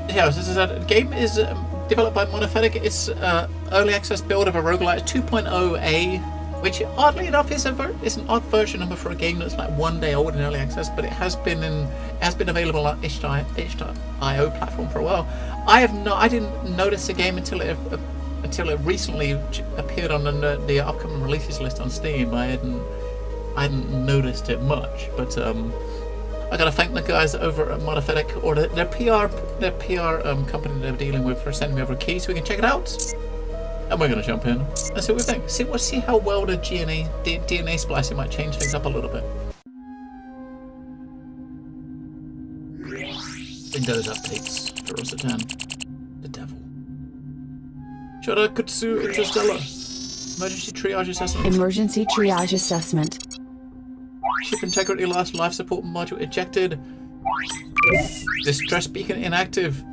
Yeah, this is a game is developed by Monothetic. It's early access build of a roguelite 2.0a, which oddly enough is an odd version number for a game that's like 1 day old in early access, but it has been available on itch.io platform for a while. I didn't notice the game until it recently appeared on the upcoming releases list on Steam. I hadn't noticed it much, but I gotta thank the guys over at Monothetic, or their PR company they're dealing with, for sending me over a key so we can check it out. And we're gonna jump in and see what we think. See how well the DNA splicing might change things up a little bit. Windows updates for Rosatan. The devil. Shoda Kutsu Interstellar. Emergency triage assessment. Emergency triage assessment. Ship integrity lost. Life support module ejected. Distress beacon inactive.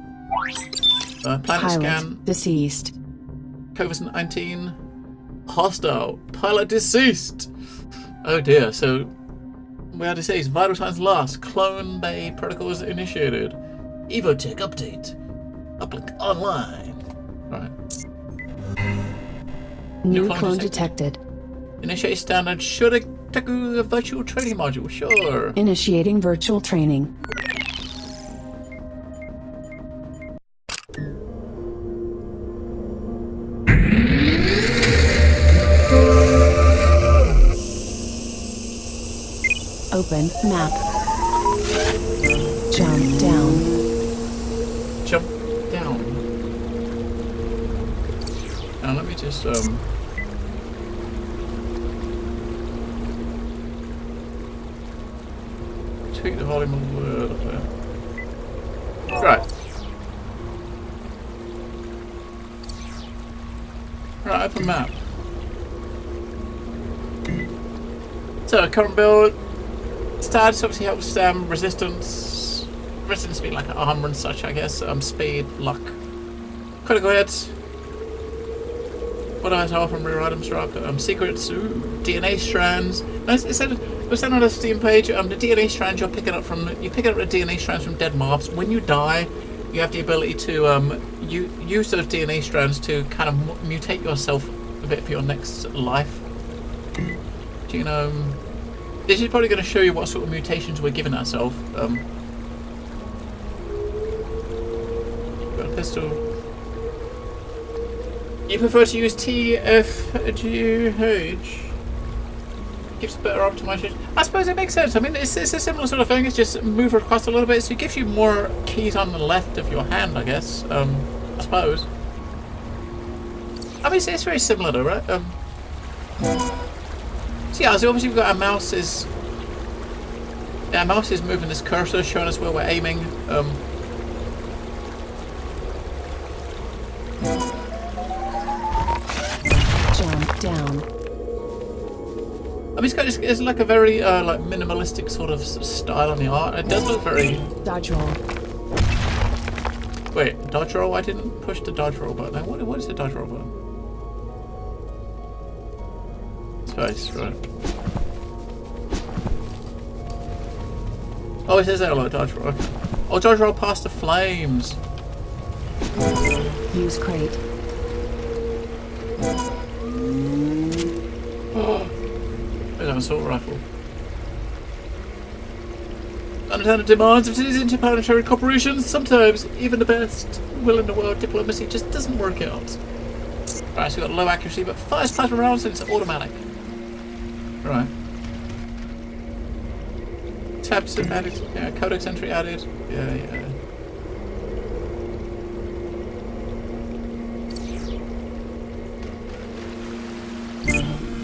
Planet Pilot scan. deceased. COVID-19. Hostile. Pilot deceased. Oh dear. So we are deceased. Vital signs lost. Clone Bay protocols initiated. Evotech update. Uplink online. Right. New clone detected. Initiate standard Shodateku virtual training module. Sure. Initiating virtual training. Open map. Jump down. Jump down. Now let me just tweak the volume of the word up there. Right. Right, open map. So current build. Stats obviously helps resistance being like armor and such, I guess. Speed, luck, critical hits. What do I have from rear items drop? Secrets, DNA strands. No, it said on the Steam page. The DNA strands you pick up the DNA strands from dead mobs. When you die, you have the ability to use those DNA strands to kind of mutate yourself a bit for your next life. Genome. This is probably going to show you what sort of mutations we're giving ourselves. Got a pistol. You prefer to use TFGH? Gives better optimization. I suppose it makes sense. I mean, it's a similar sort of thing. It's just move across a little bit, so it gives you more keys on the left of your hand, I guess. I suppose. I mean, it's very similar though, right? So yeah, so obviously we've got our mouse is moving this cursor, showing us where we're aiming. Jump down. I mean, it's like a very like minimalistic sort of style on the art. It does look very. Dodge roll. Wait, dodge roll? I didn't push the dodge roll button. What is the dodge roll button? Space, right. Oh, it says that like dodge roll. Okay. Oh, dodge roll past the flames. Use crate. Oh, there's an assault rifle. Unintended demands of these interplanetary corporations. Sometimes even the best will in the world diplomacy just doesn't work out. Right, so we've got low accuracy, but fires plasma rounds and it's automatic. Right. Tabs added. Yeah, codex entry added. Yeah.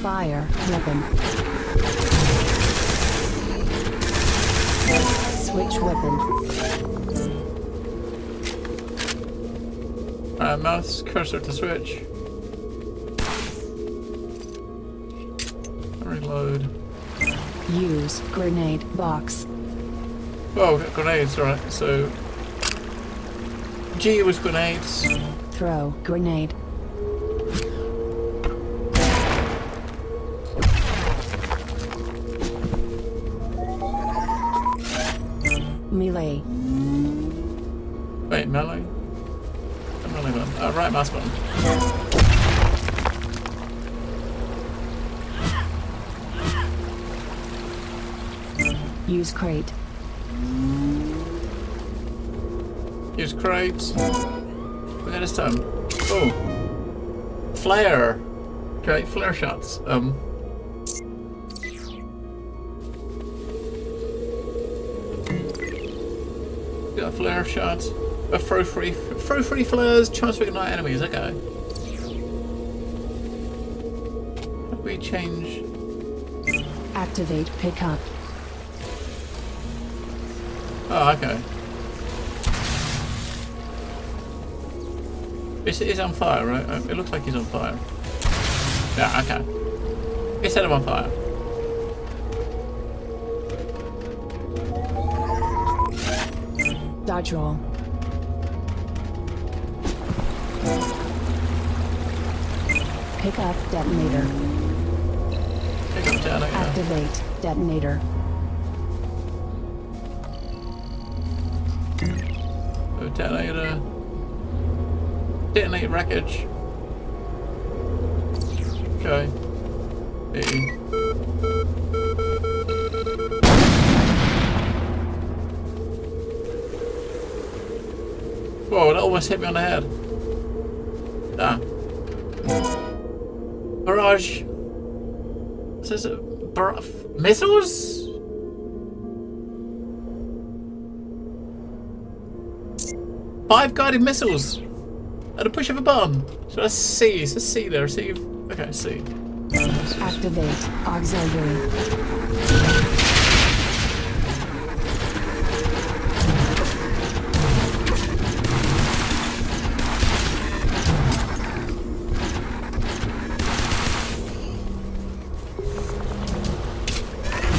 Fire weapon. Switch weapon. Mouse cursor to switch. Reload. Use grenade box. Oh, we've got grenades, right. So G was grenades. Throw grenade. Melee. Wait, melee? Melee button. Right mouse button. Use crate. Use crates. We got this time. Oh. Flare. Okay, flare shots. Got flare shots. Throw free flares, chance to ignite enemies, okay. How do we change? Activate pickup. Oh, okay. This is on fire, right? It looks like he's on fire. Yeah, okay. He set him on fire. Dodge roll. Pick up detonator. Pick up detonator. Activate detonator. So detonator. Detonate wreckage. Okay. B. Whoa, that almost hit me on the head. Ah. Barrage. Says it. Missiles? Five guided missiles at a push of a button. So that's C. It's a C there. C. Okay, C. Activate auxiliary.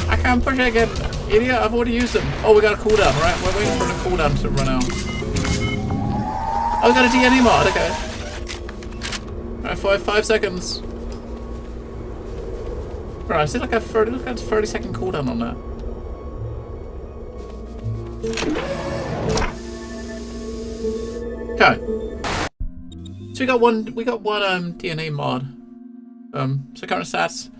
I can't push it again. Idiot, I've already used them. Oh, we got a cooldown, right? We're waiting for the cooldown to run out. Oh, we got a DNA mod, okay. Alright, 5 seconds. Right, is it like a 30-second cooldown on that? Okay. So we got one DNA mod. So current stats.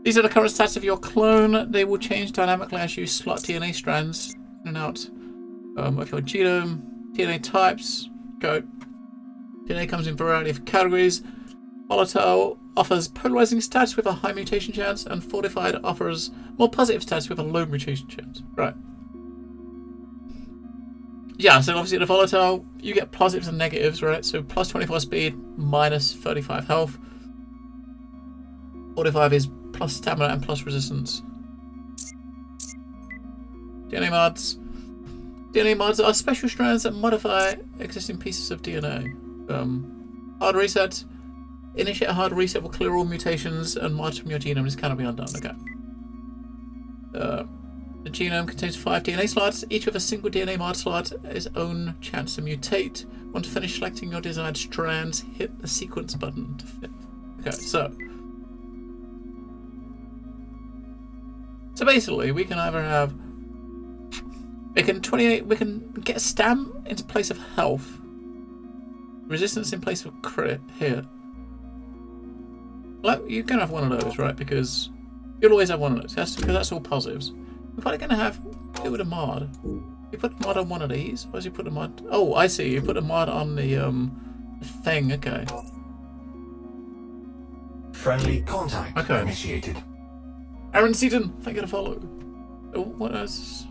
These are the current stats of your clone. They will change dynamically as you slot DNA strands in and out of your genome. DNA types. Go. DNA comes in a variety of categories. Volatile offers polarizing stats with a high mutation chance, and fortified offers more positive stats with a low mutation chance. Right. Yeah, so obviously the volatile, you get positives and negatives, right? So plus 24 speed, minus 35 health. 45 is plus stamina and plus resistance. DNA mods. DNA mods are special strands that modify existing pieces of DNA. Hard reset. Initiate a hard reset will clear all mutations and mods from your genome. This cannot be undone. Okay. The genome contains 5 DNA slots, each with a single DNA mod slot, its own chance to mutate. Once finished selecting your desired strands, hit the sequence button to fit. Okay, so basically, we can either have we can get stam into place of health, resistance in place of crit here. Like, you can have one of those, right? Because you'll always have one of those. Because that's all positives. We're probably gonna have do with a mod. You put a mod on one of these. Where's you put a mod? Oh, I see. You put a mod on the thing. Okay. Friendly contact initiated. Aaron Seaton, thank you to follow. Oh, what else?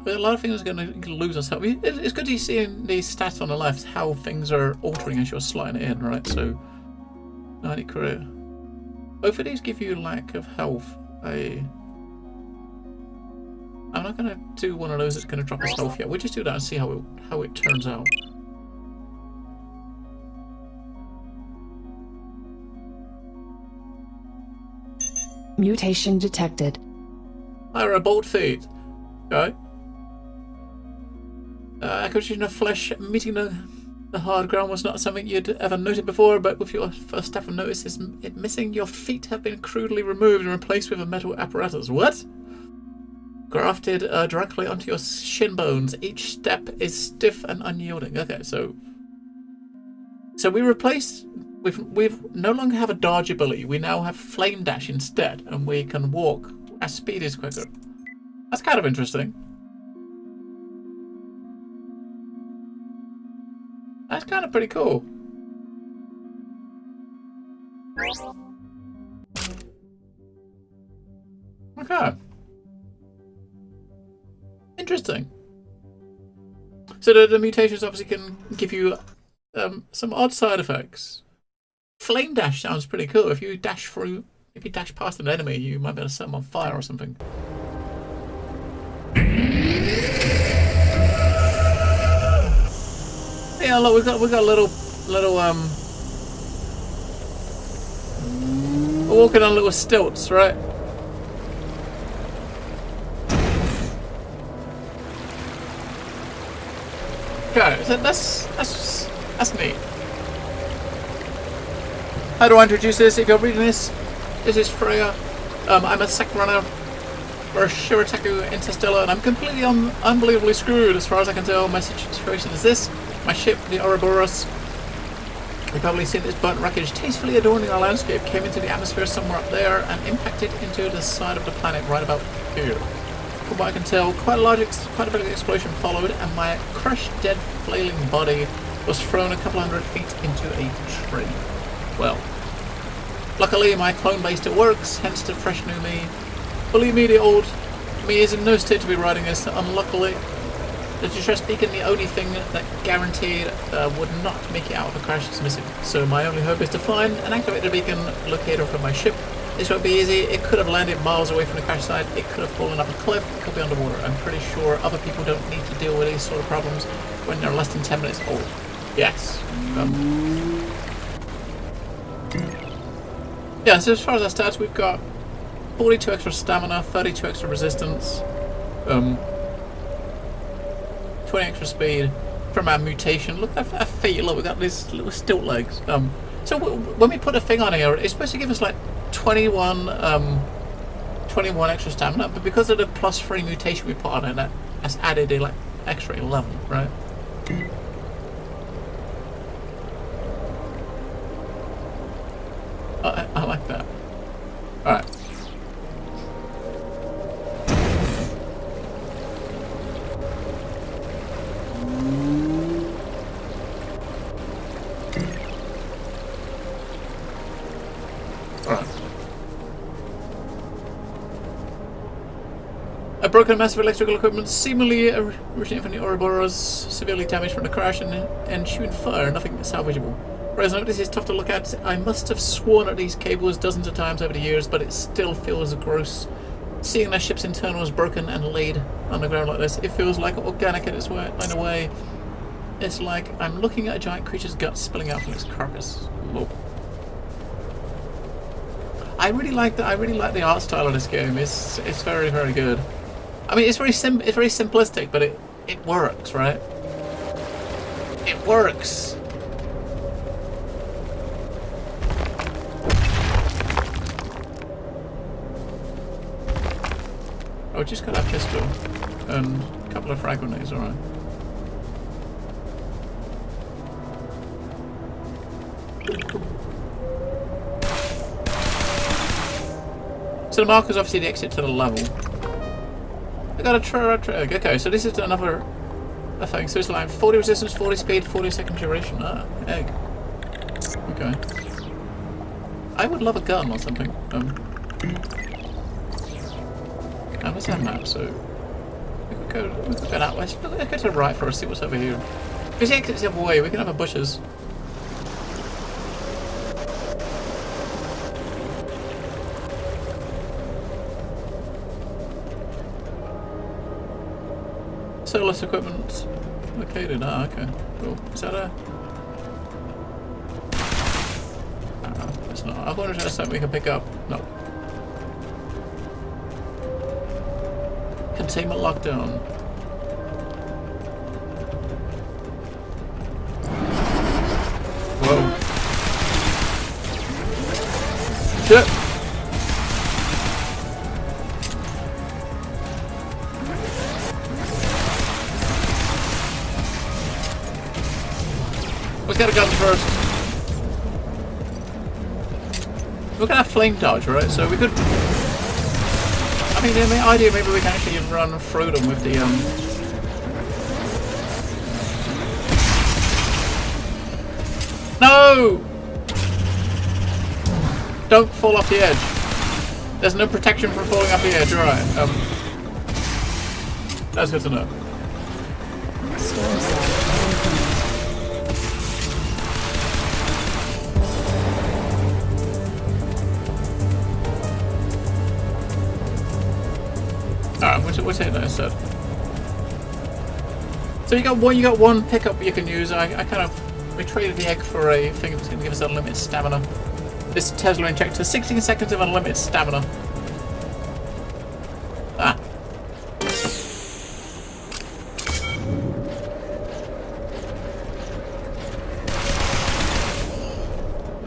A lot of things are going to lose us. It's good to see in the stats on the left how things are altering as you're sliding it in, right? So, 90 career. Both of these give you lack of health. I'm not going to do one of those that's going to drop us health yet. We'll just do that and see how it turns out. Mutation detected. Ira bolt feet. Okay. Acquisition of flesh meeting the hard ground was not something you'd ever noted before, but with your first step of notice is it missing. Your feet have been crudely removed and replaced with a metal apparatus. What? grafted directly onto your shin bones. Each step is stiff and unyielding. Okay, so we replaced. We've no longer have a dodge ability. We now have flame dash instead, and we can walk. Our speed is quicker. That's kind of interesting. That's kind of pretty cool. Okay. Interesting. So the mutations obviously can give you some odd side effects. Flame dash sounds pretty cool. If you dash past an enemy, you might be able to set them on fire or something. Yeah, look, we've got a little we're walking on little stilts, right? Okay, so that's neat. How do I introduce this? If you're reading this is Freya. I'm a sec runner for Shirataku Interstellar, and I'm completely unbelievably screwed as far as I can tell. My situation is this. My ship, the Ouroboros, you've probably seen this burnt wreckage tastefully adorning our landscape, came into the atmosphere somewhere up there and impacted into the side of the planet right about here. From what I can tell, quite a big explosion followed, and my crushed, dead, flailing body was thrown a couple hundred feet into a tree. Well, luckily my clone base still works, hence the fresh new me. Believe me, the old me is in no state to be riding this. Unluckily, the distress beacon, the only thing that guaranteed would not make it out of the crash, is missing. So my only hope is to find and activate the beacon locator for my ship. This won't be easy. It could have landed miles away from the crash site. It could have fallen up a cliff. It could be underwater. I'm pretty sure other people don't need to deal with these sort of problems when they're less than 10 minutes old. Yes. Yeah, so as far as our stats, we've got 42 extra stamina, 32 extra resistance, 20 extra speed from our mutation. Look at our feet. Look, we've got these little stilt legs. So when we put a thing on here, it's supposed to give us like 21 extra stamina, but because of the +3 mutation we put on it, that's added a like extra 11, right? I like that. Alright. A broken massive electrical equipment, seemingly originating from the Ouroboros, severely damaged from the crash and ensuing fire, nothing salvageable. Whereas I know this is tough to look at. I must have sworn at these cables dozens of times over the years, but it still feels gross. Seeing their ship's internals broken and laid on the ground like this, it feels like organic in a way. It's like I'm looking at a giant creature's guts spilling out from its carcass. Whoa. I really like the art style of this game. It's very, very good. I mean, it's very simplistic, but it works, right? It works. Oh, just got a pistol and a couple of frag grenades, alright. So the marker's obviously the exit to the level. I got a trigger. Okay, so this is another thing. So it's like 40 resistance, 40 speed, 40 second duration. Ah, egg. Okay. I would love a gun or something. Now let's have a map, so we could go that way. Let's go to the right first, see what's over here. Because the exit's the other way, we can have our bushes. Solarless equipment located. Ah, okay. Cool. Is that a... it's not. I wonder if that's something we can pick up. No. Containment lockdown. Whoa. Shit! Let's get a gun first. We're gonna have flame dodge, right? So we could. I mean, the idea maybe we can actually run through them with the No! Don't fall off the edge. There's no protection from falling off the edge, right? That's good to know. Storm cell incoming. Alright, we'll take that instead. So you got one pickup you can use. I kind of we traded the egg for a thing that's going to give us unlimited stamina. This Tesla injector, 16 seconds of unlimited stamina. Ah.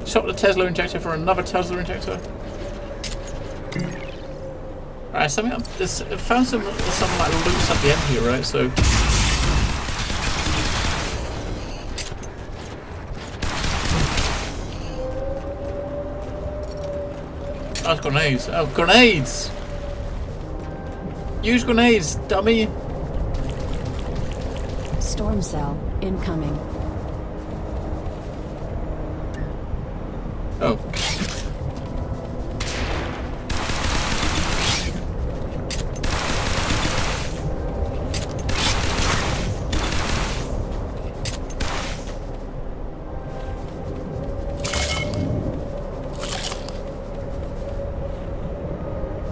Swap the Tesla injector for another Tesla injector. Alright, something up. There's found some like loops at the end here, right? So. Oh, it's grenades. Oh, grenades! Use grenades, dummy! Storm cell incoming. Oh.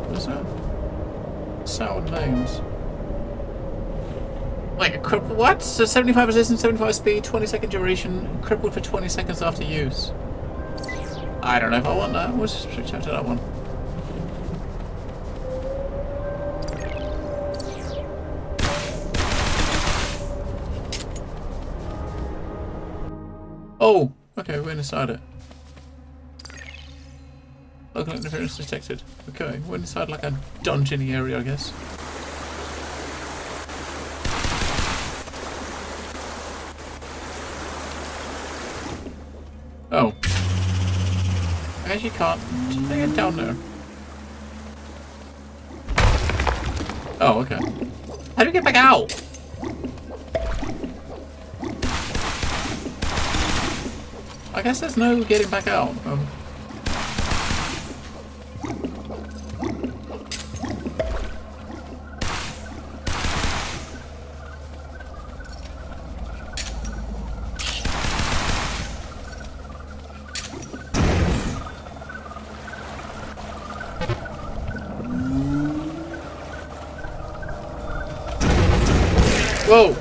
What's that? Sour names. Like a cripple. What? So 75 resistance, 75 speed, 20-second duration, crippled for 20 seconds after use. I don't know if I want that. We'll just switch out to that one. Oh, okay, we're inside it. Local interference detected. Okay, we're inside like a dungeony area, I guess. Oh. I actually can't. Should I get down there? Oh, okay. How do we get back out? I guess there's no getting back out. Whoa!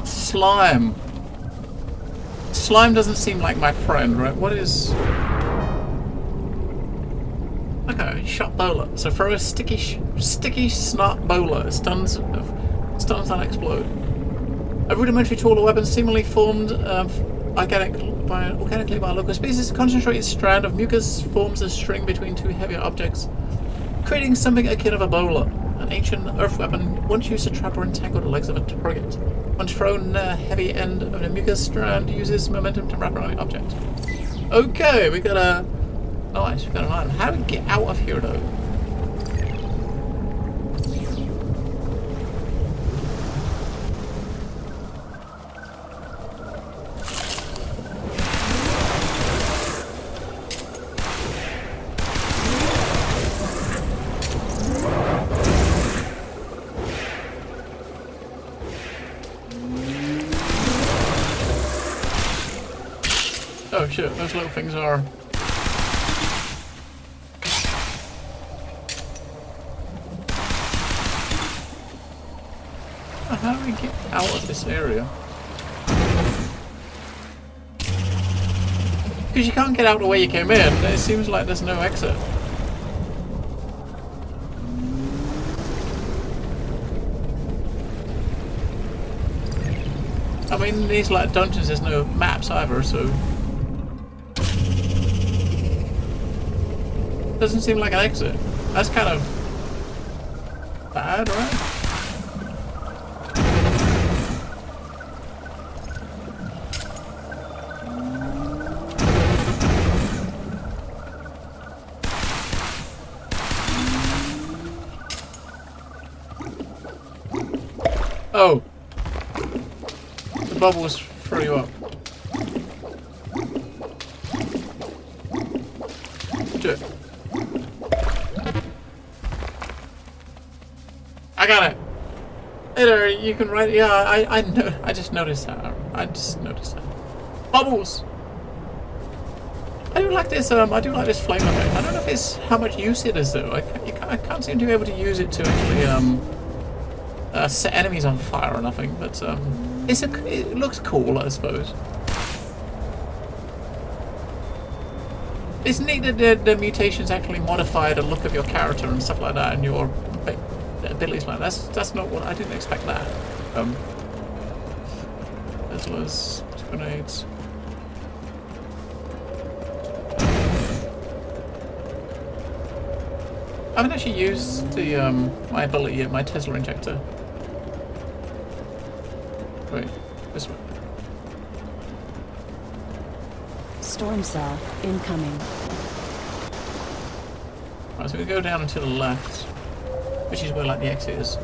Slime. Slime doesn't seem like my friend, right? What is... Okay, shot bowler. So throw a sticky snot bowler. It stuns and explode. A rudimentary tool or weapon seemingly formed organically by a local species. A concentrated strand of mucus forms a string between two heavier objects, creating something akin of a bowler. An ancient earth weapon once used to trap or entangle the legs of a target. Once thrown, the heavy end of the mucus strand uses momentum to wrap around the object. Okay, we got a... Nice, we got an item. How do we get out of here, though? Oh shit, those little things are... How do we get out of this area? Because you can't get out the way you came in. It seems like there's no exit. I mean, in these like dungeons, there's no maps either, so doesn't seem like an exit. That's kind of bad, right? Oh, the bubbles throw you up. Do it. I got it. Hey there, you can write. Yeah, I know. I just noticed that. Bubbles. I do like this. I do like this flame effect. I don't know if it's how much use it is though. I can't seem to be able to use it to actually set enemies on fire or nothing. But it looks cool, I suppose. It's neat that the mutations actually modify the look of your character and stuff like that, and your abilities like that. That's not what I didn't expect that. As well as grenades. I haven't actually used the my ability yet, my Tesla injector. Wait, this way. Storm cell incoming. Right, so we go down and to the left, which is where like the exit is.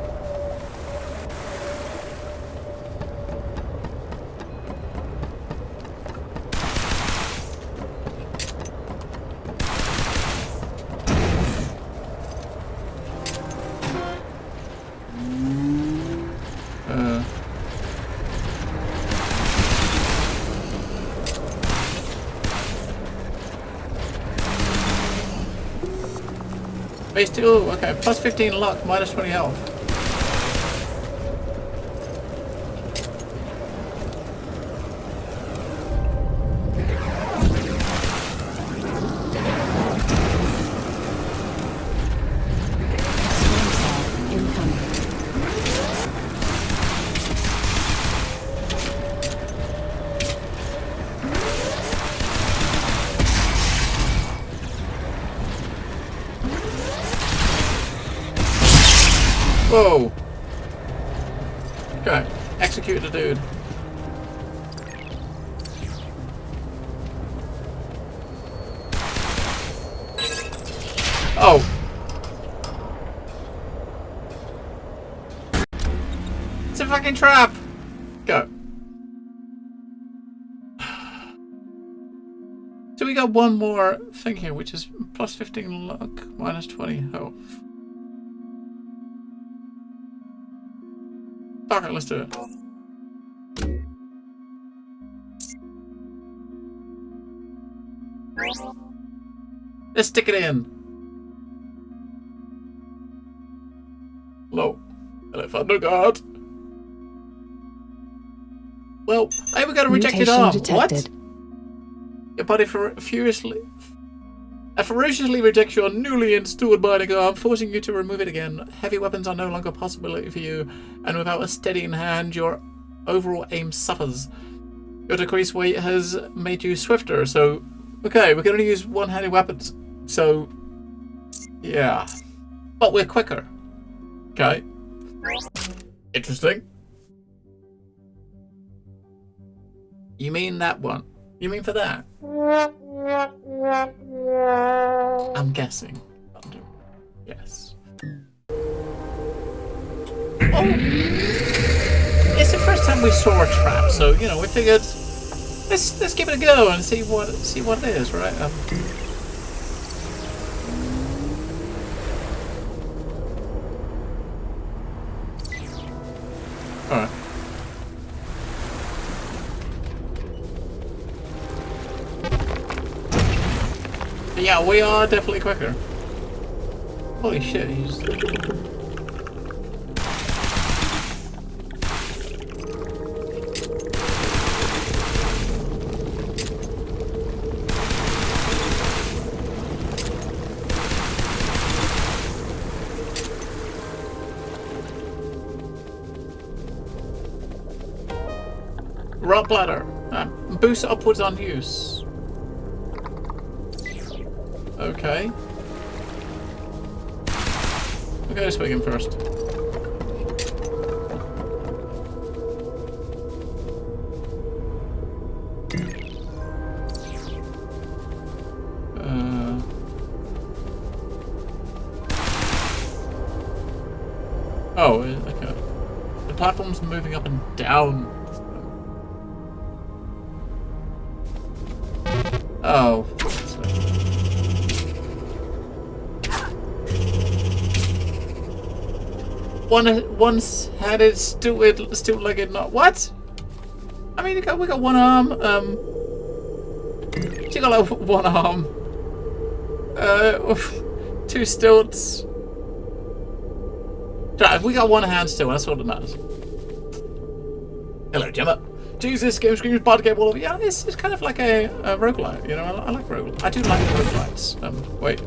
Base 2, okay, plus 15 luck, minus 20 health. Storm cell incoming. Whoa! Okay, execute the dude. Oh! It's a fucking trap! Go. So we got one more thing here, which is plus 15 luck, minus 20 health. Fuck it, let's do it. Let's stick it in. Hello. Hello, Thunder God. Well, I we got a rejected Mutation arm. detected. What? Your body ferociously rejects your newly installed bionic arm, forcing you to remove it again. Heavy weapons are no longer a possibility for you, and without a steadying hand, your overall aim suffers. Your decreased weight has made you swifter, so... Okay, we can only use one-handed weapons, so... Yeah. But we're quicker. Okay. Interesting. You mean that one? You mean for that? I'm guessing. Yes. Oh! It's the first time we saw a trap, so you know we figured let's give it a go and see what it is, right? All right. Yeah, we are definitely quicker. Holy shit, he's... Rock bladder. Boost upwards on use. Okay. We'll go this way again first. Oh, okay. The platform's moving up and down. Oh. One-handed, stilt-legged, not what? I mean, we got one arm. She got like one arm. Two stilts. Right, we got one hand still. That's all that matters. Hello, Gemma. Jesus, game screams, bad game all over. Yeah, it's kind of like a roguelite. You know, I like roguelites. I do like roguelites. Wait.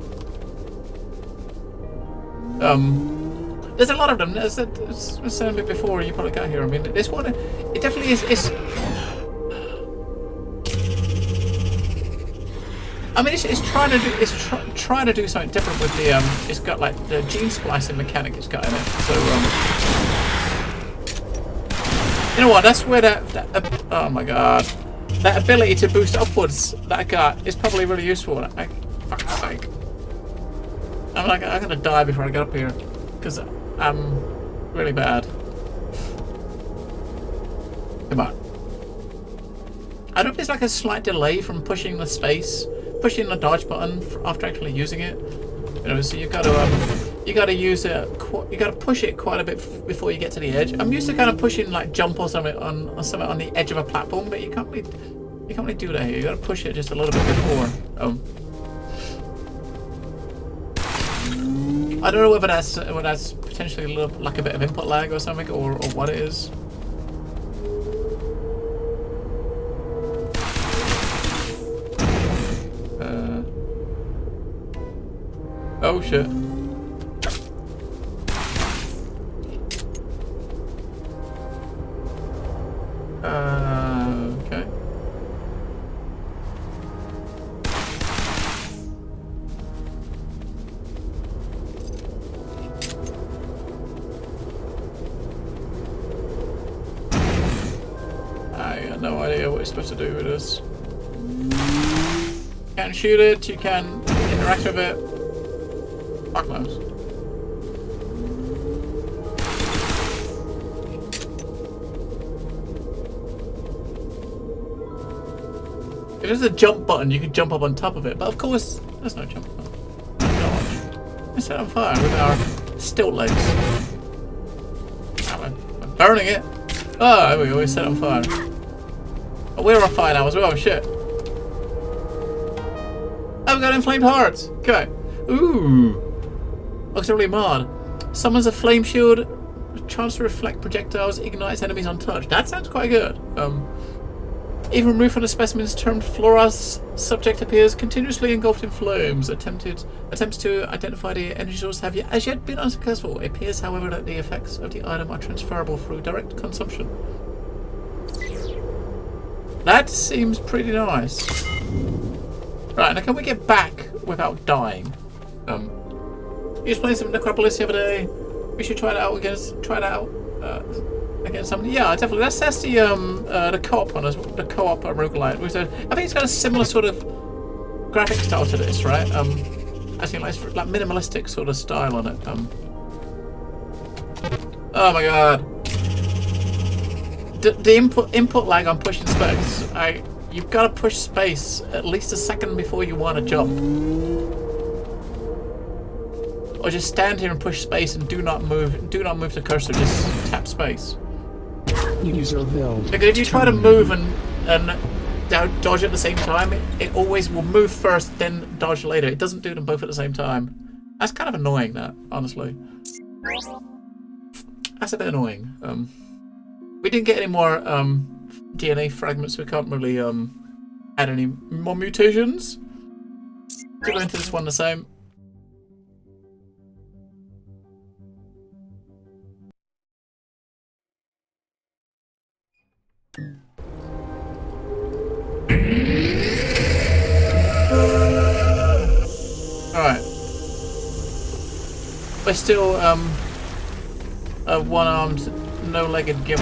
There's a lot of them. As I was saying a bit before you probably got here. I mean, this one, it definitely is. I mean, it's trying to do trying to do something different with the It's got like the gene splicing mechanic it's got in it. So you know what? That's where that oh my god, that ability to boost upwards that I got is probably really useful. Fuck's sake. I'm gonna die before I get up here because I'm really bad. Come on. I don't know if there's like a slight delay from pushing the dodge button after actually using it. You know, so you gotta use it. You gotta push it quite a bit before you get to the edge. I'm used to kind of pushing like jump or something on the edge of a platform, but you can't really do that here. You gotta push it just a little bit before. I don't know whether that's potentially a little, like a bit of input lag or something, or what it is. Oh shit. Okay. I got no idea what you're supposed to do with this. You can shoot it, you can interact with it. Fuck knows. If there's a jump button, you can jump up on top of it, but of course, there's no jump button. Dodge. I set on fire with our stilt legs. I'm burning it. Oh, there we go, we set on fire. Oh, we're on fire now as well, shit. Oh, we got inflamed hearts. Okay. Ooh. Looks really mod. Summons a flame shield, chance to reflect projectiles, ignites enemies untouched. That sounds quite good. Even removed from the specimen's termed Flora's subject appears continuously engulfed in flames. Attempts to identify the energy source have as yet been unsuccessful. It appears, however, that the effects of the item are transferable through direct consumption. That seems pretty nice. Right, now can we get back without dying? You was playing some Necropolis the other day. We should try it out against somebody. Yeah, definitely. That's the co-op one, the co-op roguelite. I think it's got a similar sort of graphic style to this, right? I think like minimalistic sort of style on it. Oh my god. The input lag on pushing space. You've got to push space at least a second before you want to jump. Or just stand here and push space and do not move the cursor, just tap space. User build. Because if you try to move and dodge at the same time, it always will move first, then dodge later. It doesn't do them both at the same time. That's kind of annoying, that, honestly. That's a bit annoying. We didn't get any more DNA fragments, so we can't really add any more mutations. So go into this one the same. We're still a one-armed, no-legged gimp.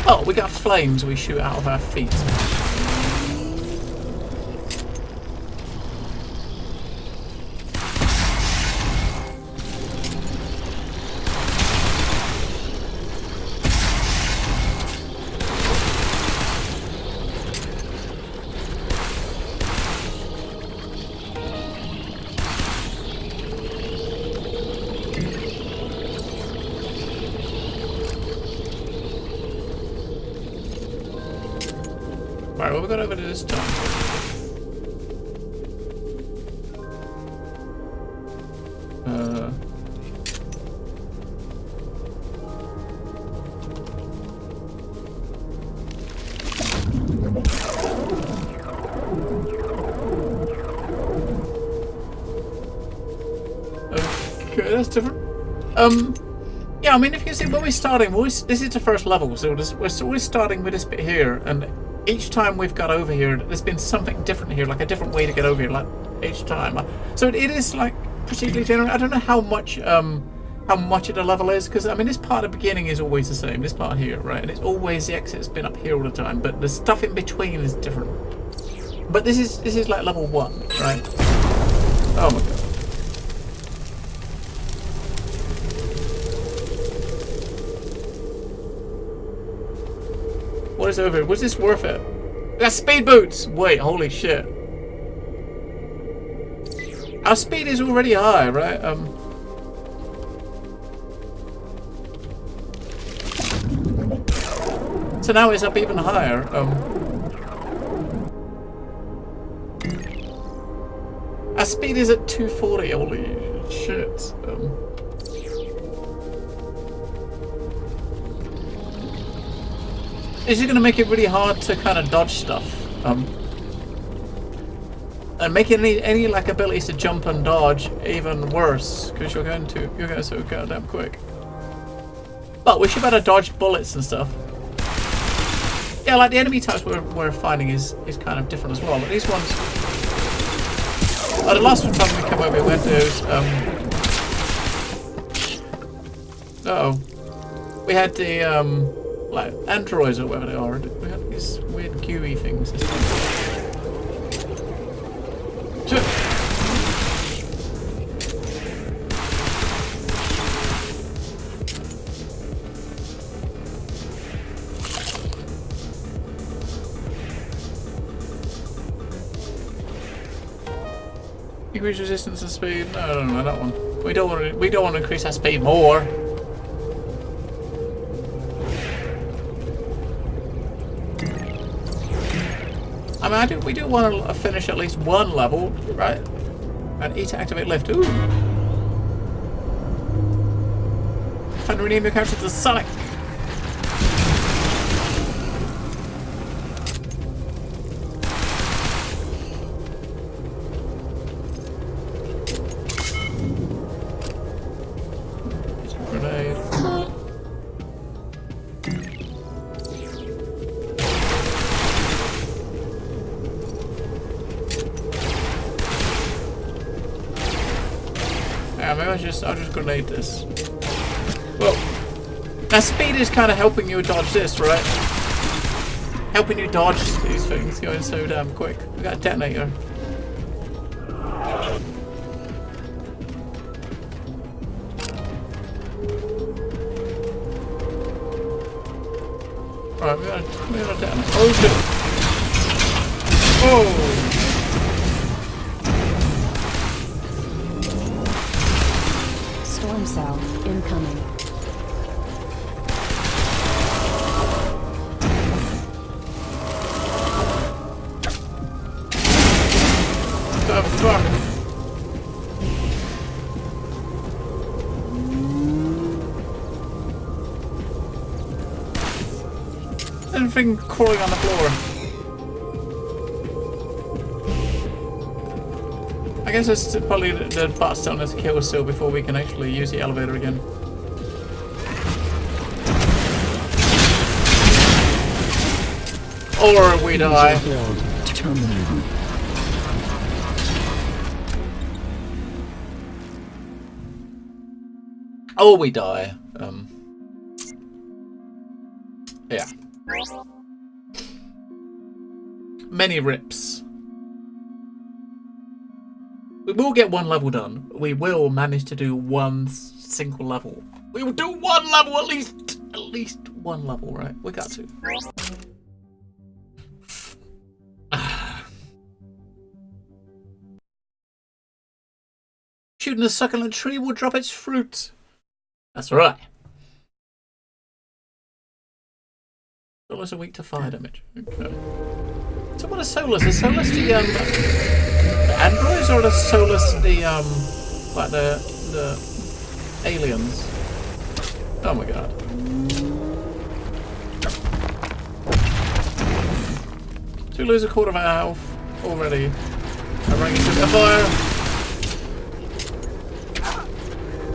Oh, we got flames we shoot out of our feet. Right, what have we got over to this time? Okay, that's different. Yeah, I mean, if you see, when we're starting, this is the first level, so we're always starting with this bit here, and each time we've got over here, there's been something different here, like a different way to get over here, like each time. So it is like procedurally generated. I don't know how much of the level is, because I mean, this part of the beginning is always the same. This part here, right? And it's always the exit's been up here all the time, but the stuff in between is different. But this is like level 1, right? Oh my god. What is over here? Was this worth it? That's speed boots! Wait, holy shit. Our speed is already high, right? So now it's up even higher. Our speed is at 240, holy shit. This is going to make it really hard to kind of dodge stuff, and make any like abilities to jump and dodge even worse, because you're going so goddamn quick. But we should be able to dodge bullets and stuff. Yeah, like the enemy types we're finding is kind of different as well. But these ones, the last time we came over, we went to we had the like androids or whatever they are. We had these weird gooey things. Increase resistance and speed. No, that one. We don't want to increase our speed more. I mean, we do want to finish at least one level, right? And E to activate lift. Ooh. Time to rename your character to Sonic. Grenade. Maybe I'll just grenade this. Well, now speed is kind of helping you dodge this, right? Helping you dodge these things going so damn quick. We got a detonator. Alright, we got a detonator. Oh shit! Oh! Storm cell incoming. The fuck? Anything crawling on the floor? I guess it's probably the bot's telling us to kill us still before we can actually use the elevator again. Or we die. Terminated. Oh, we die. Yeah. Many rips. We will get one level done. We will manage to do one single level. We will do one level at least. At least one level, right? We got to. Shooting a succulent tree will drop its fruit. That's right. Solus are weak to fire damage. Okay. So what are Solus? Is Solus the androids, or is Solus the like the aliens? Oh my god. So we lose a quarter of our health already. I'm running into a fire.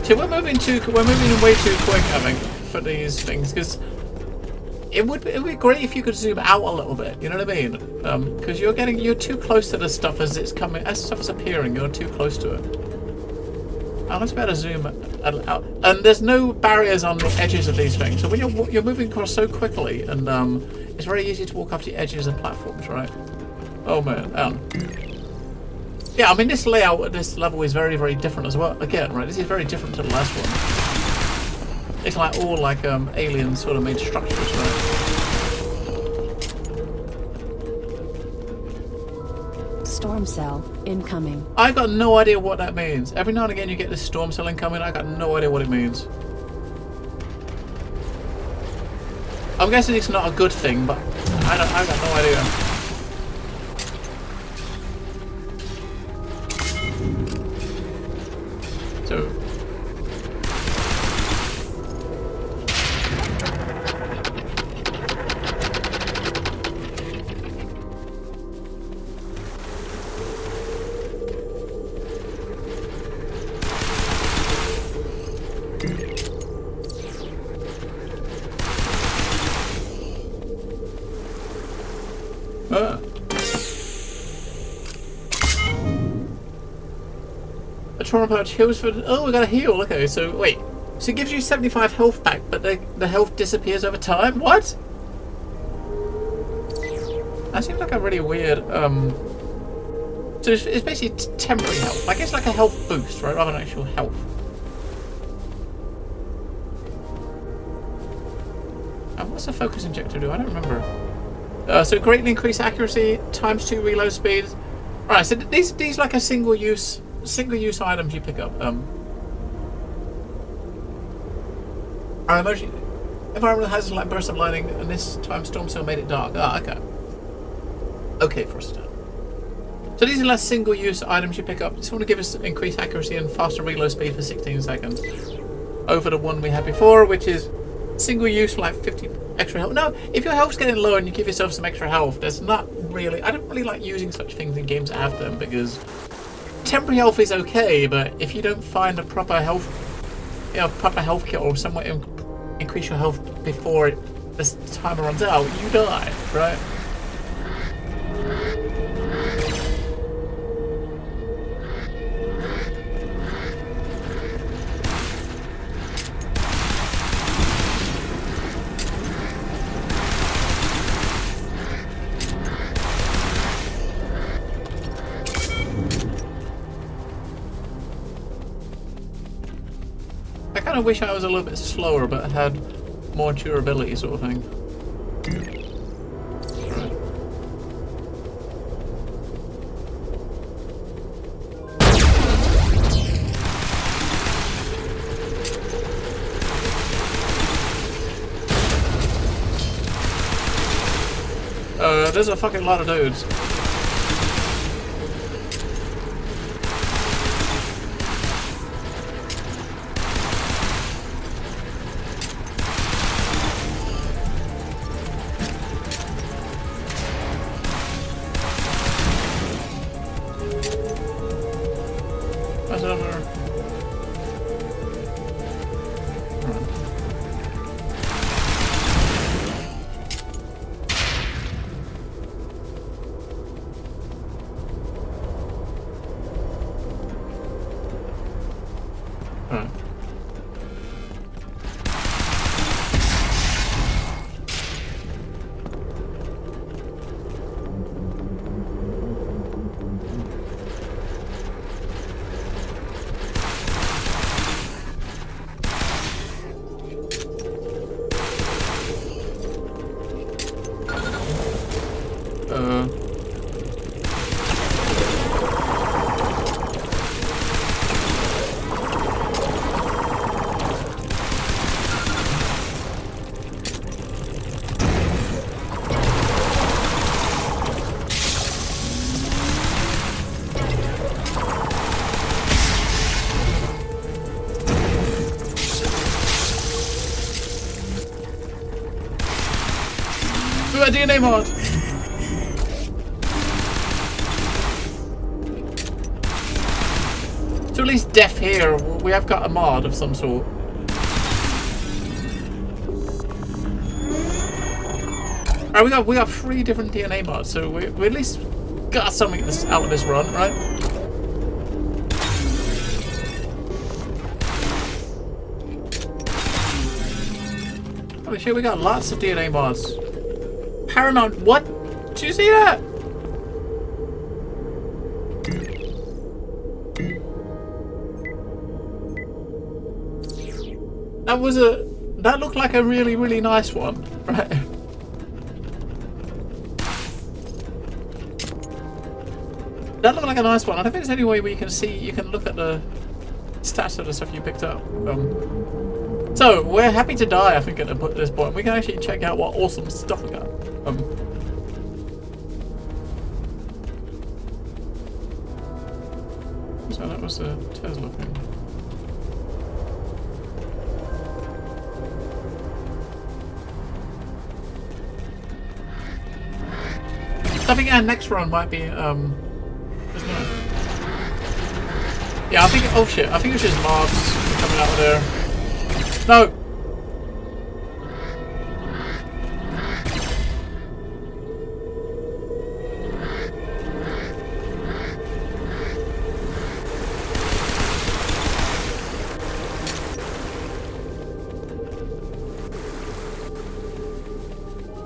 See, we're moving way too quick, I think, for these things, because it would be great if you could zoom out a little bit. You know what I mean? Because you're too close to the stuff as it's coming, as stuff is appearing. You're too close to it. I must better zoom out, and there's no barriers on the edges of these things. So when you're moving across so quickly, and it's very easy to walk off the edges of platforms, right? Oh man, yeah. I mean, this layout at this level is very, very different as well. Again, right? This is very different to the last one. It's like all like alien sort of made structures, right? Storm cell incoming. I've got no idea what that means. Every now and again you get this storm cell incoming. I got no idea what it means. I'm guessing it's not a good thing, but I got no idea. So. A trauma pouch heals for. Oh, we got a heal. Okay, so wait. So it gives you 75 health back, but the health disappears over time? What? That seems like a really weird. So it's basically temporary health. Like it's like a health boost, right? Rather than actual health. And what's the focus injector do? I don't remember. So greatly increase accuracy, ×2 reload speed. Alright, so these like a single use items you pick up. Our environmental hazards like burst of lightning, and this time storm cell made it dark. Ah, okay. Okay, for a start. So these are less single use items you pick up. Just want to give us increased accuracy and faster reload speed for 16 seconds. Over the one we had before, which is single use for like 50 extra health. No, if your health's getting low and you give yourself some extra health, there's not really. I don't really like using such things in games that have them, because temporary health is okay, but if you don't find a proper health, proper health kit or some way to increase your health before this timer runs out, you die, right? I kind of wish I was a little bit slower, but had more durability, sort of thing. Right. There's a fucking lot of dudes. Do a DNA mod. So at least deaf here, we have got a mod of some sort. Alright, we got 3 different DNA mods, so we at least got something out of this run, right? Holy shit, we got lots of DNA mods. Paranoid, what? Did you see that? That looked like a really, really nice one, right? That looked like a nice one. I don't think there's any way where you can look at the stats of the stuff you picked up. So we're happy to die, I think, at this point. We can actually check out what awesome stuff we got. So that was a Tesla thing. I think our next run might be, isn't it? Yeah, I think, oh shit, I think it's just mobs coming out of there. No!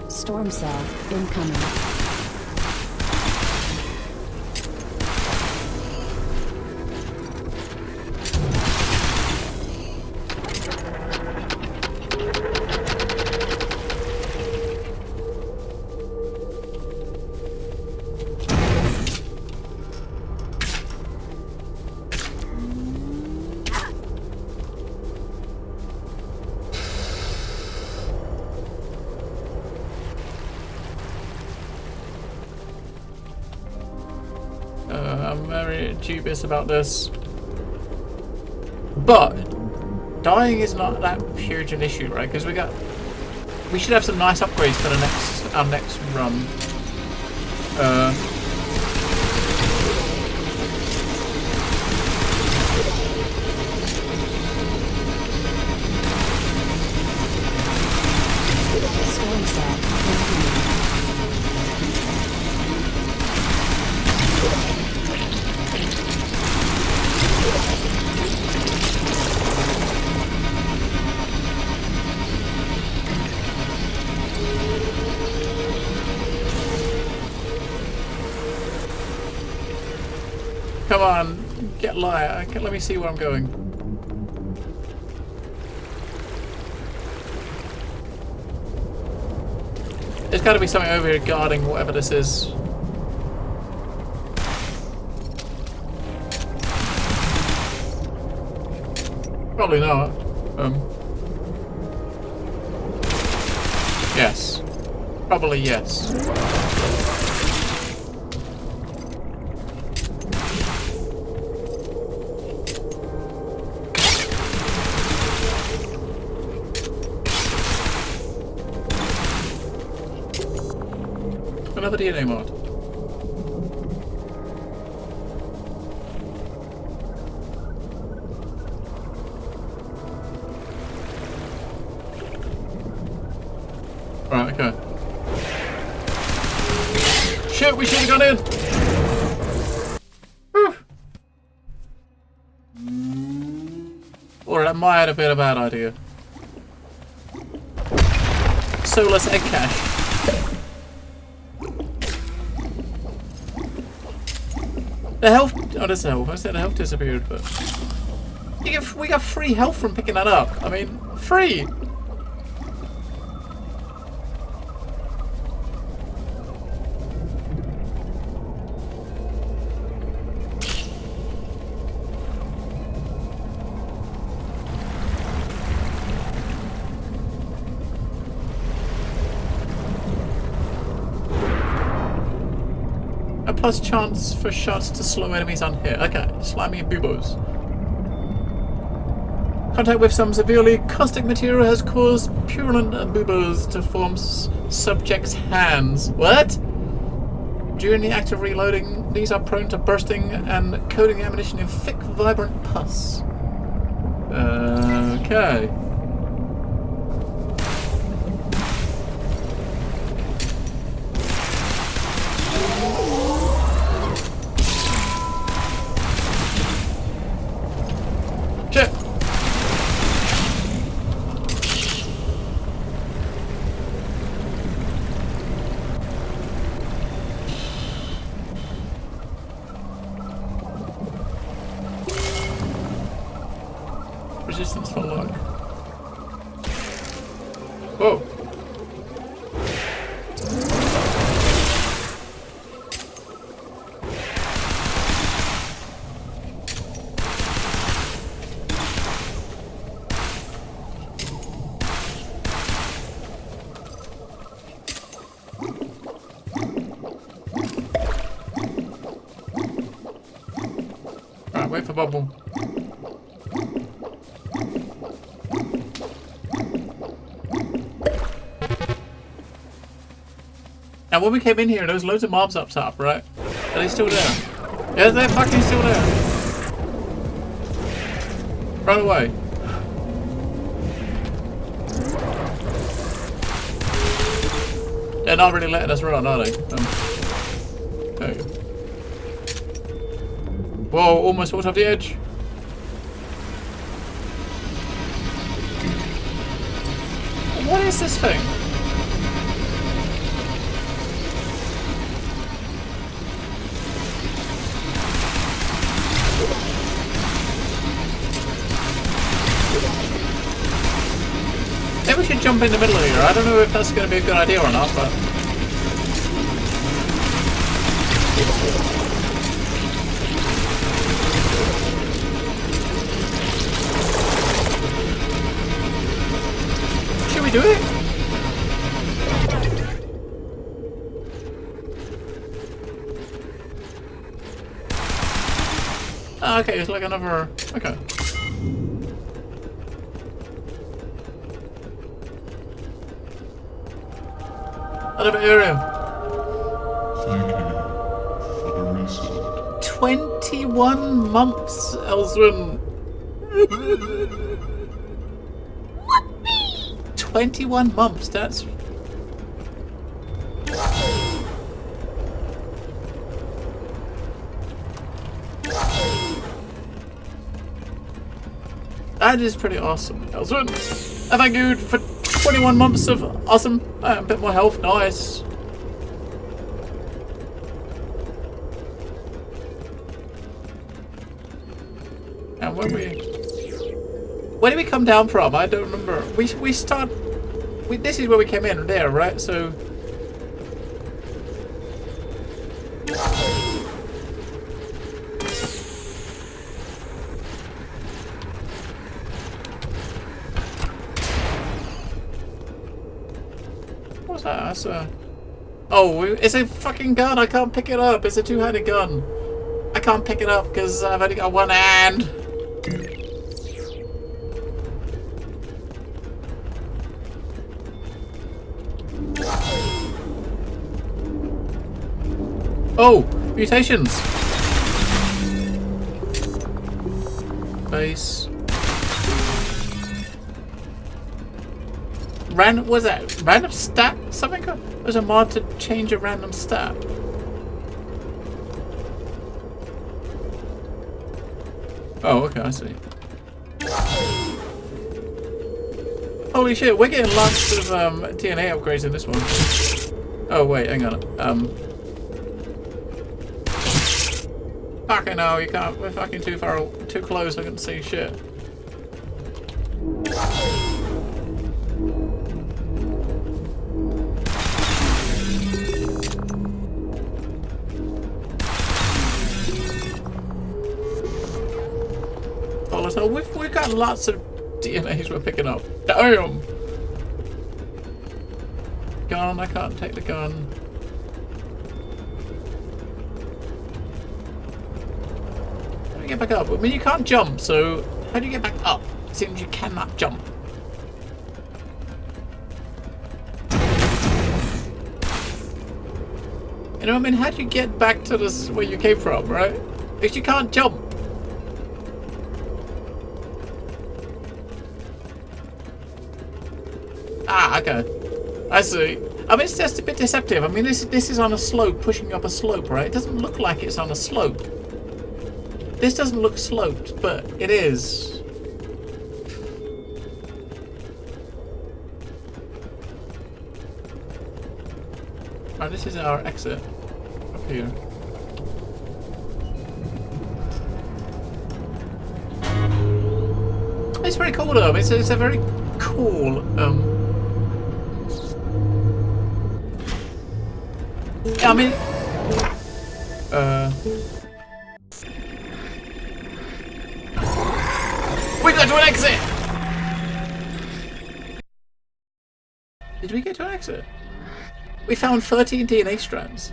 Storm cell incoming. I'm very dubious about this. But dying is not that huge an issue, right? Because we should have some nice upgrades for our next run. Storm cell incoming. Come on, get light. Let me see where I'm going. There's got to be something over here guarding whatever this is. Probably not. Yes. Probably yes. Another DNA mod. Right, okay. Shit, we should have gone in! Whew. Or that might have been a bad idea. Soulless egg cache. The health... Oh, there's the health. I said the health disappeared, but... We got free health from picking that up. I mean, free! Plus chance for shots to slow enemies on hit. Okay, slimy boobos. Contact with some severely caustic material has caused purulent buboes to form subject's hands. What? During the act of reloading, these are prone to bursting and coating the ammunition in thick, vibrant pus. Okay. Shit. Resistance for luck. Whoa. Right, wait for bubble. Now when we came in here, there was loads of mobs up top, right? Are they still there? Yeah, they're fucking still there. Run away. They're not really letting us run, are they? Okay. Whoa, almost walked off the edge. What is this thing? Maybe we should jump in the middle of here. I don't know if that's going to be a good idea or not, but... Should we do it? Ah, okay, it's like another... Okay. Another area. Thank you for the reset. 21 months, Elswin. 21 months, that's... That is pretty awesome, Elswin. And thank you for 21 months of awesome. A bit more health, nice. And where did we come down from? I don't remember. This is where we came in, there, right? So... What's that? That's a... Oh, it's a fucking gun. I can't pick it up. It's a two-handed gun. I can't pick it up because I've only got one hand. Oh, mutations. Base. Random, was that random stat? Something? There's a mod to change a random stat. Oh, okay, I see. Holy shit, we're getting lots of DNA upgrades in this one. Oh wait, hang on. Fucking no, you can't. We're fucking too close. I couldn't see shit. So we've got lots of DNAs we're picking up. Damn! Gun, I can't take the gun. How do you get back up? I mean, you can't jump, so how do you get back up? It seems you cannot jump. You know what I mean? How do you get back to this where you came from, right? If you can't jump. Ah, okay. I see. I mean, it's just a bit deceptive. I mean, this is on a slope, pushing up a slope, right? It doesn't look like it's on a slope. This doesn't look sloped, but it is. Right, this is our exit up here. It's very cool though. It's a very cool yeah, I mean we got to an exit! Did we get to an exit? We found 13 DNA strands.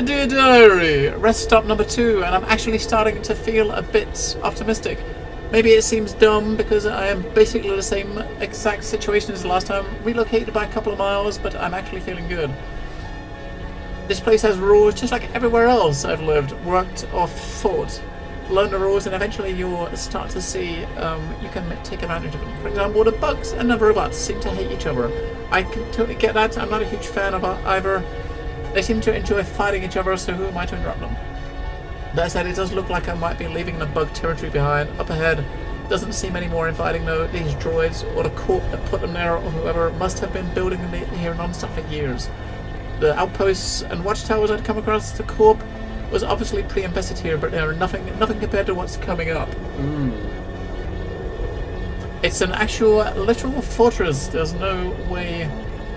Dear Diary, rest stop number 2, and I'm actually starting to feel a bit optimistic. Maybe it seems dumb because I am basically the same exact situation as the last time, relocated by a couple of miles, but I'm actually feeling good. This place has rules just like everywhere else I've lived, worked or fought. Learn the rules and eventually you'll start to see you can take advantage of them. For example, the bugs and the robots seem to hate each other. I can totally get that. I'm not a huge fan of either. They seem to enjoy fighting each other, so who am I to interrupt them? That said, it does look like I might be leaving the bug territory behind. Up ahead, doesn't seem any more inviting though. These droids, or the corp that put them there, or whoever, must have been building them here non-stop for years. The outposts and watchtowers I'd come across, the corp was obviously pre-invested here, but there are nothing compared to what's coming up. It's an actual literal fortress. There's no way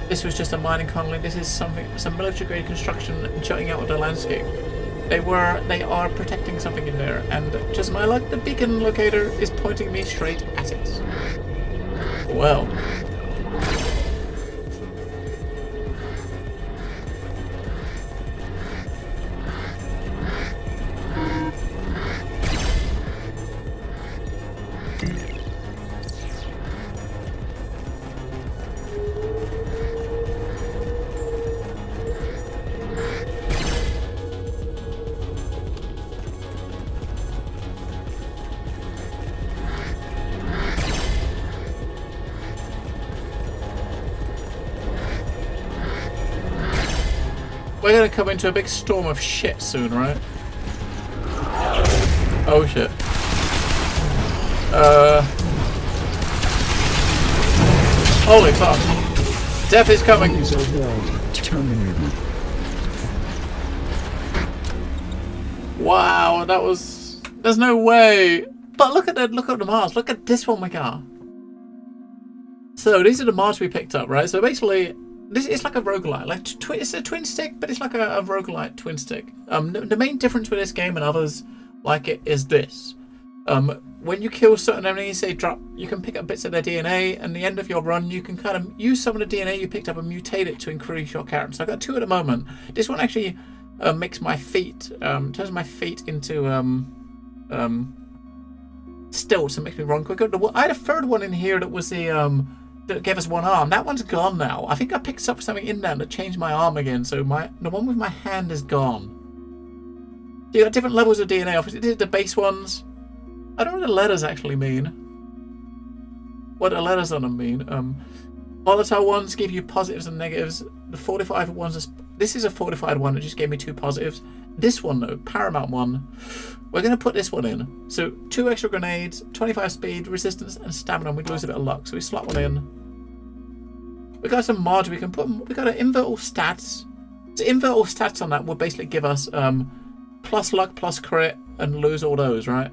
this was just a mining colony. This is some military-grade construction jutting out of the landscape. They are protecting something in there, and just my luck, the beacon locator is pointing me straight at it. Well. We're gonna come into a big storm of shit soon, right? Oh shit. Holy fuck. Death is coming. Terminated. Wow, that was... There's no way. But look at the Mars. Look at this one we got. So these are the Mars we picked up, right? So basically, this is like a roguelite. Like it's a twin stick, but it's like a roguelite twin stick. The main difference with this game and others like it is this. When you kill certain enemies, they drop. You can pick up bits of their DNA, and at the end of your run, you can kind of use some of the DNA you picked up and mutate it to increase your character. So I've got 2 at the moment. This one actually makes my feet, turns my feet into stilts and makes me run quicker. I had a 3rd one in here that was the that gave us 1 arm. That one's gone now. I think I picked up something in there that changed my arm again. So the one with my hand is gone. You got different levels of DNA. Obviously, these are the base ones. I don't know what the letters actually mean. What the letters on them mean. Volatile ones give you positives and negatives. The fortified ones, this is a fortified one that just gave me 2 positives. This one though, paramount one, we're going to put this one in. So 2 extra grenades, 25 speed, resistance and stamina, and we lose a bit of luck. So we slot one in. We got some mods we can put. We got to invert all stats. So invert all stats on that will basically give us plus luck, plus crit, and lose all those, right?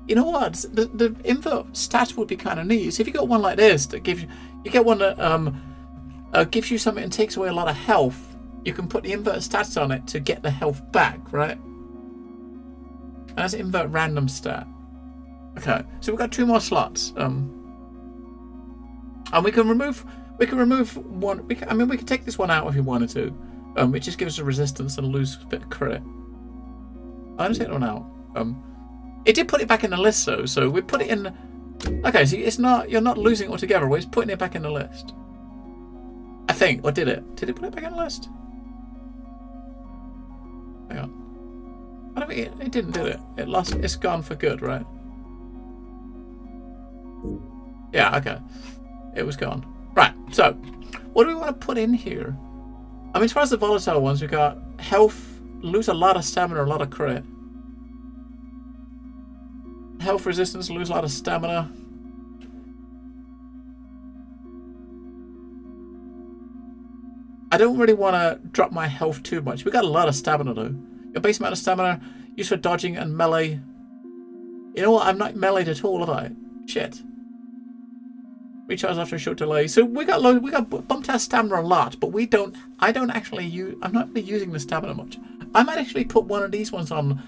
You know what? The invert stats would be kind of neat. So if you got one like this that gives you get one that gives you something and takes away a lot of health, you can put the invert stats on it to get the health back, right? And that's invert random stat. Okay, so we've got 2 more slots. And we can remove one. I mean, we can take this one out if we wanted to. It just gives us a resistance and lose a bit of crit. I'm gonna take that one out. It did put it back in the list though, so we put it in. Okay, so it's not, you're not losing it altogether. We're just putting it back in the list. I think, or did it? Did it put it back in the list? Hang on. I don't think it didn't, did it? It lost. It's gone for good, right? Yeah. Okay. It was gone. Right. So, what do we want to put in here? I mean, as far as the volatile ones, we got health, lose a lot of stamina, a lot of crit. Health resistance, lose a lot of stamina. I don't really want to drop my health too much. We got a lot of stamina though. Your base amount of stamina used for dodging and melee. You know what? I'm not meleeed at all, have I? Shit. Recharge after a short delay. So we got bumped our stamina a lot, but we don't. I don't actually use. I'm not really using the stamina much. I might actually put one of these ones on.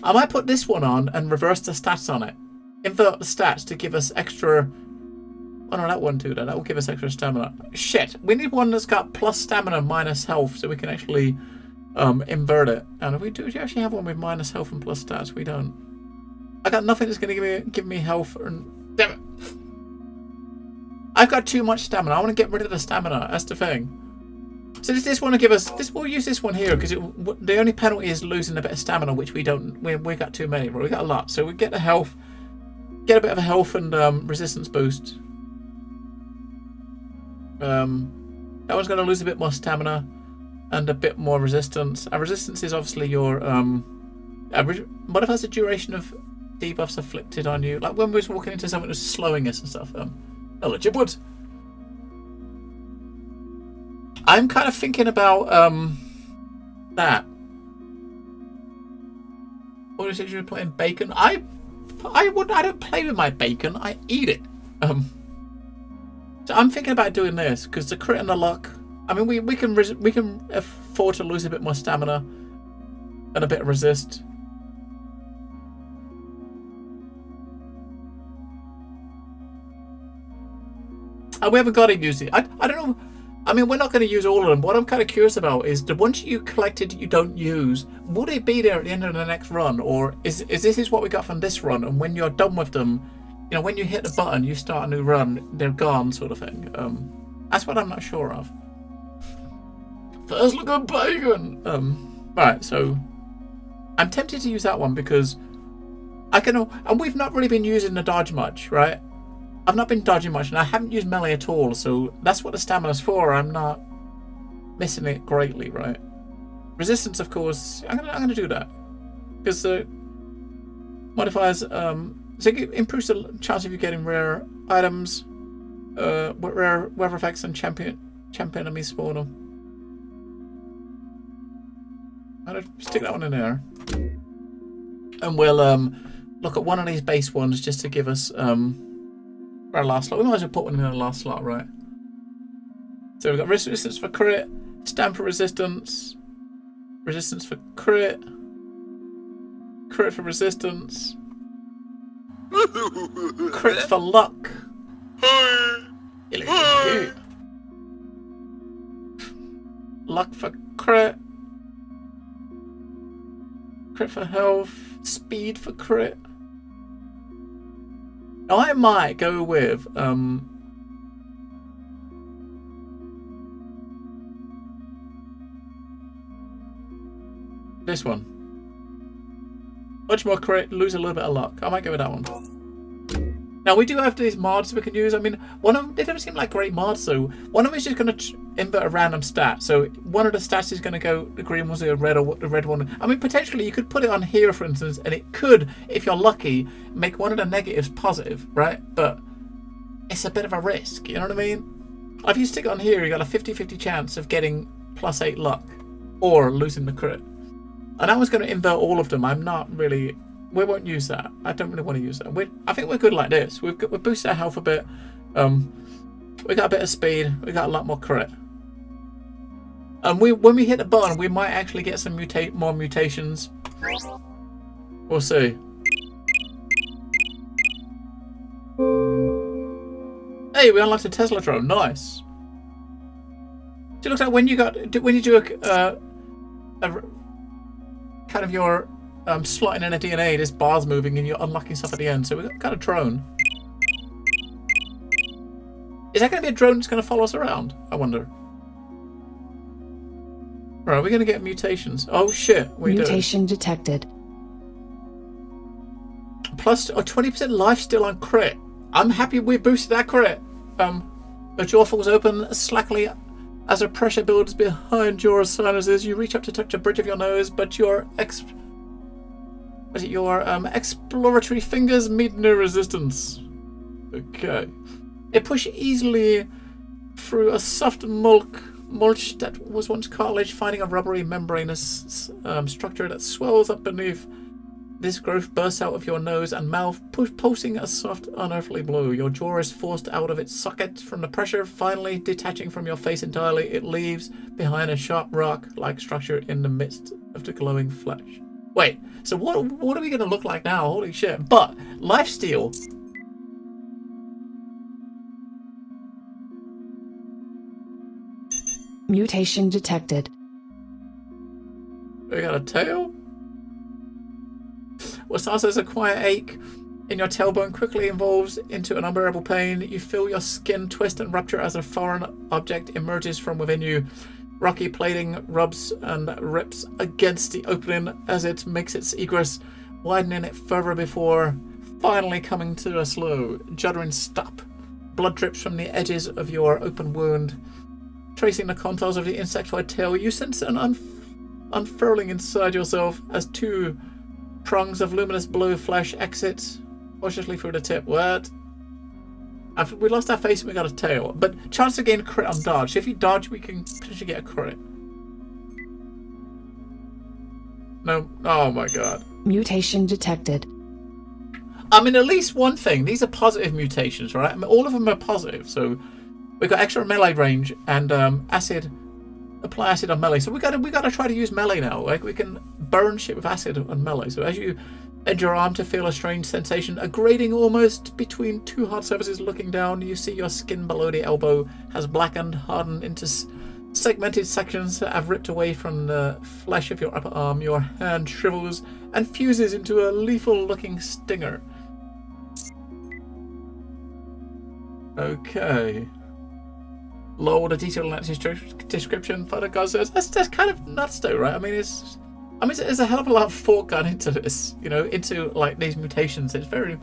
I might put this one on and reverse the stats on it. Invert the stats to give us extra. Oh no, that one too. That will give us extra stamina. Shit, we need one that's got plus stamina minus health, so we can actually invert it. And if we do, actually have one with minus health and plus stats? We don't. I got nothing that's going to give me health. Damn it! I've got too much stamina. I want to get rid of the stamina. That's the thing. So does this one to give us? We'll use this one here because the only penalty is losing a bit of stamina, which we don't. We got too many. But we got a lot, so we get the health, get a bit of a health and resistance boost. That one's going to lose a bit more stamina and a bit more resistance. Our resistance is obviously your modifies the duration of debuffs afflicted on you. Like when we was walking into someone who was slowing us and stuff. It would. I'm kind of thinking about that. Or is it you're playing bacon? I don't play with my bacon. I eat it. So I'm thinking about doing this because the crit and the luck. I mean, we can afford to lose a bit more stamina and a bit of resist. And we haven't got to use it. I don't know. I mean, we're not going to use all of them. What I'm kind of curious about is the ones you collected you don't use, would it be there at the end of the next run? Or is this what we got from this run? And when you're done with them, you know, when you hit the button, you start a new run, they're gone sort of thing. That's what I'm not sure of. First look at bacon! Right, so I'm tempted to use that one because I can... And we've not really been using the dodge much, right? I've not been dodging much, and I haven't used melee at all, so that's what the stamina's for. I'm not missing it greatly, right? Resistance, of course, I'm gonna do that because the modifiers so it improves the chance of you getting rare items, rare weather effects, and champion enemies spawn them. I'm gonna stick that one in there, and we'll look at one of these base ones just to give us our last slot. We might as well put one in the last slot, right? So we've got resistance for crit, stamp for resistance, resistance for crit, crit for resistance, crit for luck. Luck for crit, crit for health, speed for crit. I might go with this one. Much more crit, lose a little bit of luck. I might go with that one. Now we do have these mods we can use. I mean, one of them, they don't seem like great mods though. One of them is just going to invert a random stat. So one of the stats is going to go, the green one's the red, or the red one. I mean, potentially you could put it on here, for instance, and it could, if you're lucky, make one of the negatives positive, right? But it's a bit of a risk, you know what I mean? If you stick it on here, you got a 50-50 chance of getting +8 luck or losing the crit. And that was going to invert all of them. I'm not really... We won't use that. I don't really want to use that. I think we're good like this. We've boosted our health a bit. We got a bit of speed. We got a lot more crit. And when we hit the button, we might actually get some more mutations. We'll see. Hey, we unlocked a Tesla drone. Nice. It looks like when you do a kind of your slotting in a DNA, this bar's moving and you're unlocking stuff at the end. So we've got a drone. Is that going to be a drone that's going to follow us around? I wonder. Right, are we going to get mutations? Oh shit, we Mutation detected. Plus a 20% life steal on crit. I'm happy we boosted that crit. The jaw falls open slackly as a pressure builds behind your sinuses. You reach up to touch the bridge of your nose, but your exploratory fingers meet no resistance. Okay. It pushes easily through a soft mulch that was once cartilage, finding a rubbery membranous structure that swells up beneath. This growth bursts out of your nose and mouth, pulsing a soft, unearthly blue. Your jaw is forced out of its socket from the pressure, finally detaching from your face entirely. It leaves behind a sharp rock-like structure in the midst of the glowing flesh. Wait, so what are we going to look like now? Holy shit. But, lifesteal. Mutation detected. We got a tail? What starts as a quiet ache in your tailbone quickly evolves into an unbearable pain. You feel your skin twist and rupture as a foreign object emerges from within you. Rocky plating rubs and rips against the opening as it makes its egress, widening it further before finally coming to a slow, juddering stop. Blood drips from the edges of your open wound. Tracing the contours of the insectoid tail, you sense an unfurling inside yourself as two prongs of luminous blue flesh exit cautiously through the tip. What? We lost our face and we got a tail. But chance to gain crit on dodge. If you dodge, we can potentially get a crit. No. Oh my god. Mutation detected. I mean, at least one thing. These are positive mutations, right? I mean, all of them are positive. So we've got extra melee range and acid. Apply acid on melee. So we gotta try to use melee now. Like we can burn shit with acid on melee. So as you bend your arm to feel a strange sensation, a grating almost between two hard surfaces looking down, you see your skin below the elbow has blackened, hardened into segmented sections that have ripped away from the flesh of your upper arm. Your hand shrivels and fuses into a lethal looking stinger. Okay. Lol, the detailed description for the guy says that's kind of nuts though, right? I mean there's a hell of a lot of thought gone into this, you know, into like these mutations. It's very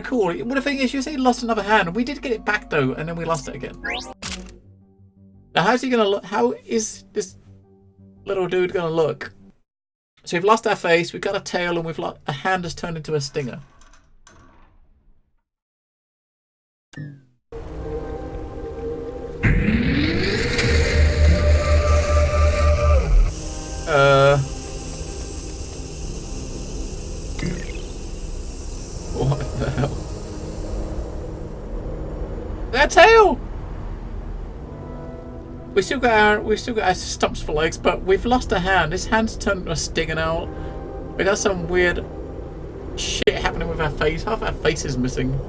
cool. But the thing is, you say he lost another hand. We did get it back though, and then we lost it again. Now how's he gonna look? How is this little dude gonna look? So we've lost our face, we've got a tail, and we've lost a hand has turned into a stinger. What the hell? That tail! We still got our stumps for legs, but we've lost a hand. This hand's turned into a stinger now. We got some weird shit happening with our face. Half our face is missing.